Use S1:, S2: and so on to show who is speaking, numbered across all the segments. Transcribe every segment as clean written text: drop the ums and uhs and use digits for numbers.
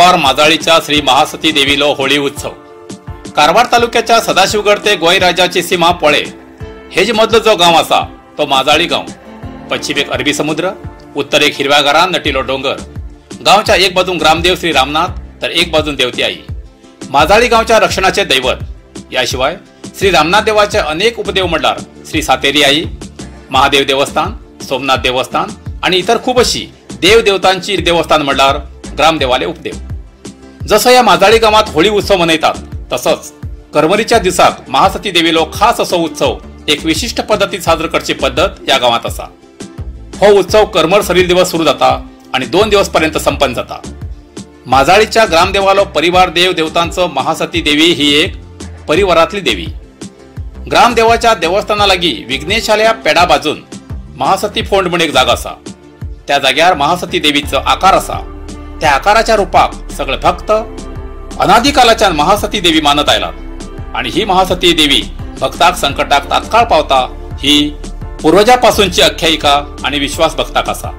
S1: मंगळवार माजाळीच्या श्री महासती देवीलो होळी उत्सव। कारवार तालुक्याच्या सदाशिवगड ते गोंय राज्याची सीमा पळे हेज मधलो जो गाव असा तो माजाळी गाव। पश्चिमेक अरबी समुद्र, उत्तरेक हिरव्यागारान नटिलो डोंगर। गावच्या एक बाजून ग्रामदेव श्री रामनाथ तर एक बाजून देवती आई। माजाळी गावच्या रक्षणाचे दैवत। याशिवाय श्री रामनाथ देवाचे अनेक उपदेव म्हणल्यार श्री सातेरी आई, महादेव देवस्थान, सोमनाथ देवस्थान आणि इतर खूप अशी देव देवतांची देवस्थान म्हणल्यार ग्रामदेवाले उपदेव। जसं या माजाळी गावात होळी उत्सव मनयतात तसंच करमरीच्या दिसाक महासती देवीलो खास असो उत्सव एक विशिष्ट पद्धतीत साजरा करची पद्धत या गावात असा। हो उत्सव करमर सरील दिवस सुरू जाता आणि 2 दिवस पर्यंत संपन्न जाता। माजाळीच्या ग्रामदेवालो परिवार देव देवतांचं महासती देवी ही एक परिवारातली देवी। ग्रामदेवाच्या देवस्थाना लागी विघ्नेशालया पेडा बाजून महासती फोंड म्हणून एक जागा असा। त्या जाग्यार महासती देवीचं आकार असा। त्या आकाराच्या रूपाक सगळे भक्त अनादिकालाच्यान महासती देवी मानत आयलात आणि ही महासती देवी भक्ताक संकटाक तात्काळ पावता ही पूर्वजापासूनची आख्यायिका आणि विश्वास भक्ताक असा।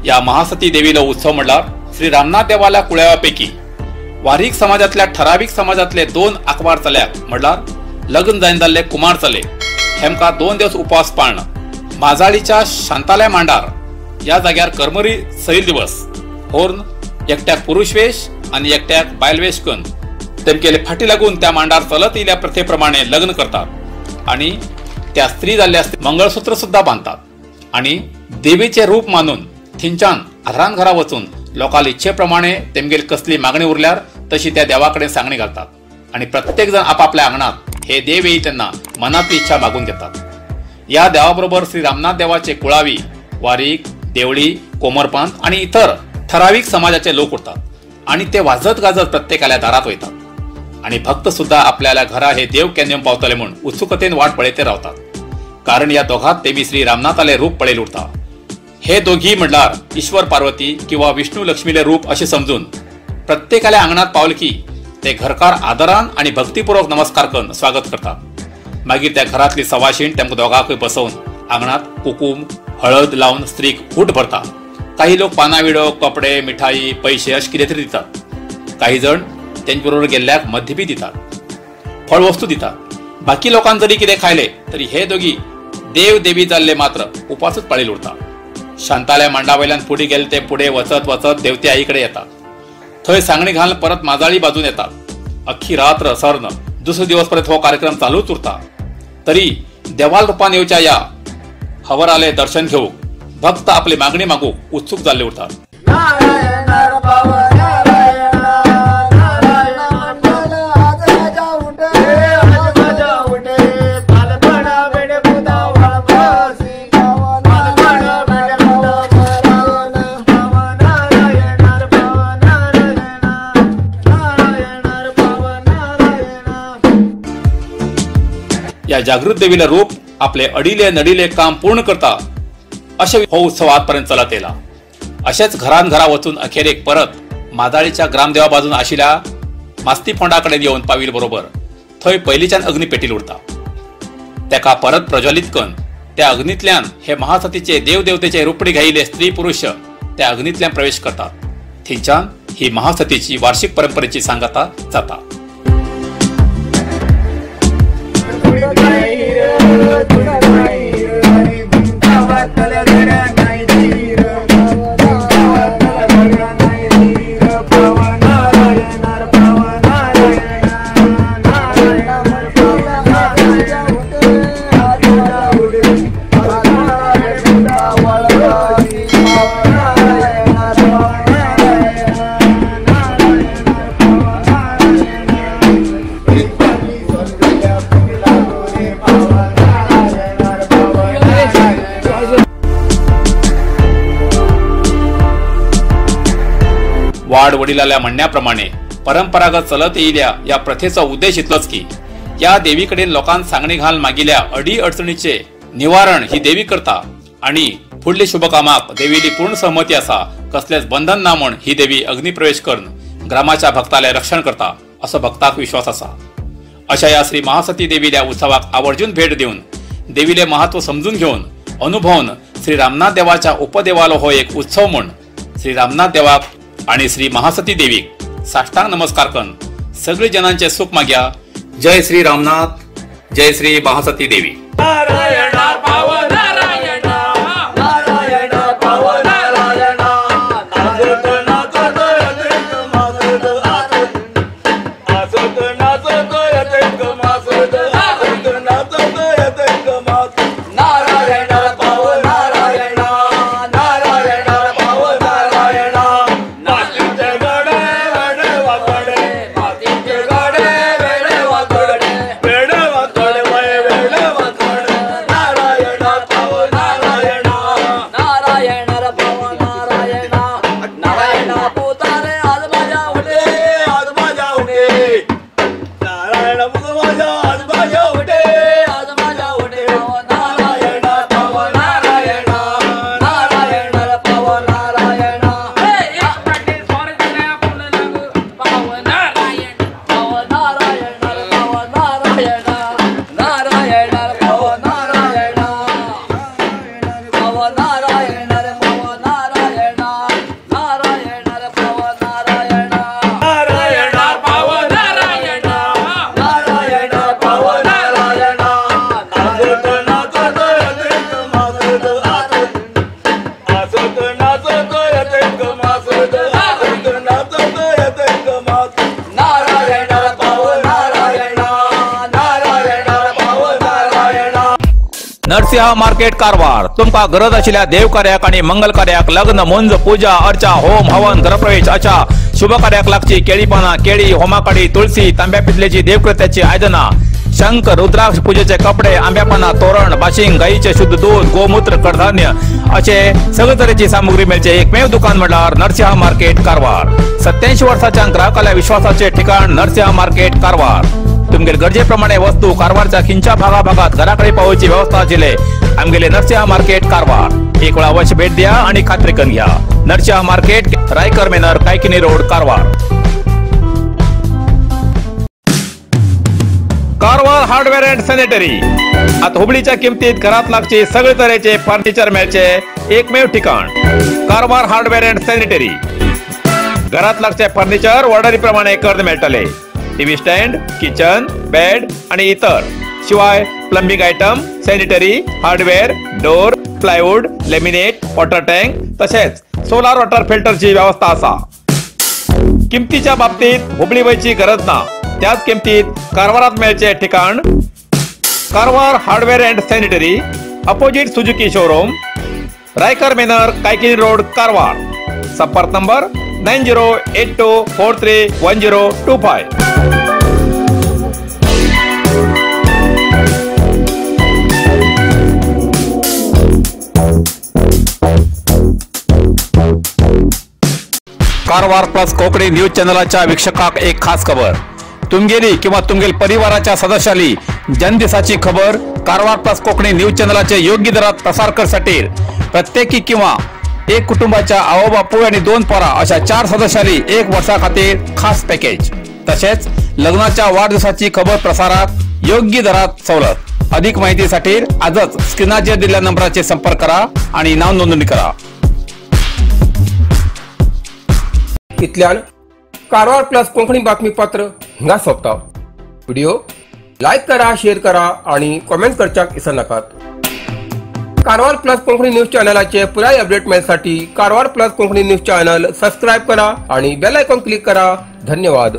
S1: या महासती देवीलो उत्सव म्हणल्यार श्री रामनाथ देवाला कुळाव्यापैकी वारीक समाजातल्या ठराविक समाजातले 2 आकवार चल्याक म्हणल्यार लग्न जायन जाल्ले कुमार चले हेमका 2 दिवस उपवास पाळणं। माजाळीच्या शांतालय मांडार या जाग्यार करमरी सैल दिवस होर्न एकट्याक पुरुष वेश आणि एकट्याक बायल वेश करून तेमकेले फाटी लागून त्या मांडार चलत येयल्या प्रथेप्रमाणे लग्न करतात आणि त्या स्त्री जाल्ल्या मंगळसूत्र सुद्धा बांधतात आणि देवीचे रूप मानून थिंच्यान आधारान घरा वचून लोकांच्या इच्छेप्रमाणे तेमगेली कसली मागणी उरल्यार तशी त्या देवाकडे सांगणी घालतात आणि प्रत्येक जण आपापल्या अंगणात हे देव येई त्यांना मनातली इच्छा मागून घेतात। या देवाबरोबर श्री रामनाथ देवाचे कुळावी, वारीक, देवळी, कोमरपंत आणि इतर ठराविक समाजाचे लोक उरतात आणि ते वाजत गाजत प्रत्येकाल्या दारात वयतात आणि भक्त सुद्धा आपल्याला घरा हे देव केन्ना पावतले म्हणून उत्सुकतेन वाट पळयते रावतात। कारण या दोघात तेमी श्री रामनाथाले रूप पळयले उरता। हे दोघी म्हणल्यार ईश्वर पार्वती किंवा विष्णू लक्ष्मीले रूप असे समजून प्रत्येकाल्या अंगणात पावले की ते घरकार आदरान आणि भक्तीपूर्वक नमस्कार करून स्वागत करतात। मागीर त्या घरातली सवाशीण तेमकां दोघांकय बसवून अंगणात कुकुम हळद लावून स्त्रीक हूट भरता। काही लोक पानाविडो, कपडे, मिठाई, पैसे अशें कितें तरी दितात। काही जण तेंचे बरोबर गेल्ल्याक मध्य बी दितात, फळ वस्तू दितात। बाकी लोकांनी जरी कितें खायले तरी हे दोघी देव देवी जाल्ले मात्र उपासच पाळील उरतात। शांतालय मांडावयल्यान फुडें गेले ते पुढे वचत वचत देवते आईकडे येतात। थंय सांगणी घालून परत माजाळी बाजून येतात। अख्खी रात्र सरन दुसरे दिवस पर्यंत हो कार्यक्रम चालूच उरता। तरी देवाल रूपान येवच्या या हवराले दर्शन घेवूंक भक्त आपली मागणी मागूंक उत्सुक जाल्ले उरतात। जागृत देवीले रूप आपले अडिले नडिले काम पूर्ण करता असे हो उत्सव आजपर्यंत चलत येला। असेच घरांघरा वचून अखेरेक परत मादाळीच्या ग्रामदेवा बाजून आशिल्ल्या मास्ती फोंडाकडे येऊन पाविल बरोबर थंय पयलींच्यान अग्नी पेटील उरता। तेका परत प्रज्वलित करून त्या अग्नींतल्यान हे महासतीचे देवदेवतेचे रुपडी घायिल्ले स्त्री पुरुष त्या अग्नींतल्यान प्रवेश करतात। थंयच्यान ही महासतीची वार्षिक परंपरेची सांगता जाता। वाड वडिलाल्या म्हणण्याप्रमाणे परंपरागत चलत येयल्या या प्रथेचा उद्देश इतलोच की या देवीकडे लोकांक सांगणी घाल मागिल्ल्या अडी अडचणीचे निवारण ही देवी करता आणि फुडली शुभ कामाक देवीली पूर्ण सहमती असा, कसलेच बंधन ना म्हण ही देवी अग्निप्रवेश करून ग्रामाच्या भक्ताले रक्षण करता असो भक्ताक विश्वास असा। अशा या श्री महासती देवील्या उत्सवाक आवर्जून भेट देऊन देवीले महत्व समजून घेऊन अनुभवून श्री रामनाथ देवाच्या उपदेवालो हो एक उत्सव म्हण श्री रामनाथ देवाक आणि श्री महासती देवीक साष्टांग नमस्कार करून सगळे जनांचे सुख माग्या। जय श्री रामनाथ, जय श्री महासती देवी। नरसिंह मार्केट कारवार तुमका गरज आशिल्ल्या देव कार्याक आणि मंगल कार्याक लग्न मुंज पूजा अर्चा होम हवन गृहप्रवेश अशा शुभ कार्याक लागची केळी पाना केळी होमाकडी तुळसी तांब्या पितलेची देवकृत्याची आयदना शंख रुद्राक्ष पूजेचे कपडे आंब्या पाना तोरण बाशिंग गाईचे शुद्ध दूध गोमूत्र कडधान्य असे सगळे तरेची सामुग्री मेळचे एकमेव दुकान म्हणल्यार नरसिंह मार्केट कारवार। 87 वर्षांच्या ग्राहकाला विश्वासाचे ठिकाण नरसिंह मार्केट कारवार। तुमगे गरजेप्रमाणे वस्तू कारवारच्या खिंच्या भागाभागात घराकडे पावोची व्यवस्था आशिल्ले आमगेले नरसिंह मार्केट कारवार। एक वेळा अवश्य भेट द्या आणि खात्री करून घ्या। Narasimha market, Raikar manor, Kaikini road, Karwar. Karwar hardware and sanitary आता हुबळीच्या किमतीत घरात लागचे सगळे तऱ्हेचे फर्निचर मेळचे एकमेव ठिकाण कारवार हार्डवेअर अँड सॅनिटरी। घरात लागचे फर्निचर ऑर्डरी प्रमाणे कर्ज मेळटले। टीव्ही स्टँड, किचन, बेड आणि इतर शिवाय plumbing item, sanitary, hardware, door, plywood, laminate, water tank तसेच सोलार वॉटर फिल्टरची व्यवस्था असा। किमतीच्या बाबतीत हुबळी वयची गरज ना, त्याच किमतीत कारवारात मेळचे ठिकाण Karwar hardware and sanitary, opposite Suzuki showroom, Raikar manor, Kaikini road, Karwar. संपर्क number 9082431025। Karwar plus Konkani news चॅनलच्या वीक्षकाक एक खास खबर। तुमगेली किंवा तुमगेल परिवाराच्या सदस्याली जनदिसाची खबर कारवार प्लस कोकणी न्यूज चॅनलाचे योग्य दरात प्रसार करसाठी प्रत्येकी किंवा एक कुटुंबाच्या आवो बापू आणि 2 पोरा अशा 4 सदस्याली 1 वर्षा खातीर खास पॅकेज तसेच लग्नाच्या वाढदिवसाची खबर प्रसारात योग्य दरात सवलत। अधिक माहितीसाठी आजच स्क्रीनाचेर दिलेल्या नंबराचे संपर्क करा आणि नाव नोंदणी करा।
S2: इतल्यान कारवार प्लस कोंकणी बातमीपत्र हिंगा सोंपता। व्हिडिओ लाईक करा, शेअर करा आणि कमेंट करच्याक विसरू नकात। कारवार प्लस कोंकणी न्यूज चॅनलाचे पुराय अपडेट मिळण्यासाठी Karwar plus Konkani news channel subscribe करा आणि बेल आयकॉन क्लिक करा। धन्यवाद।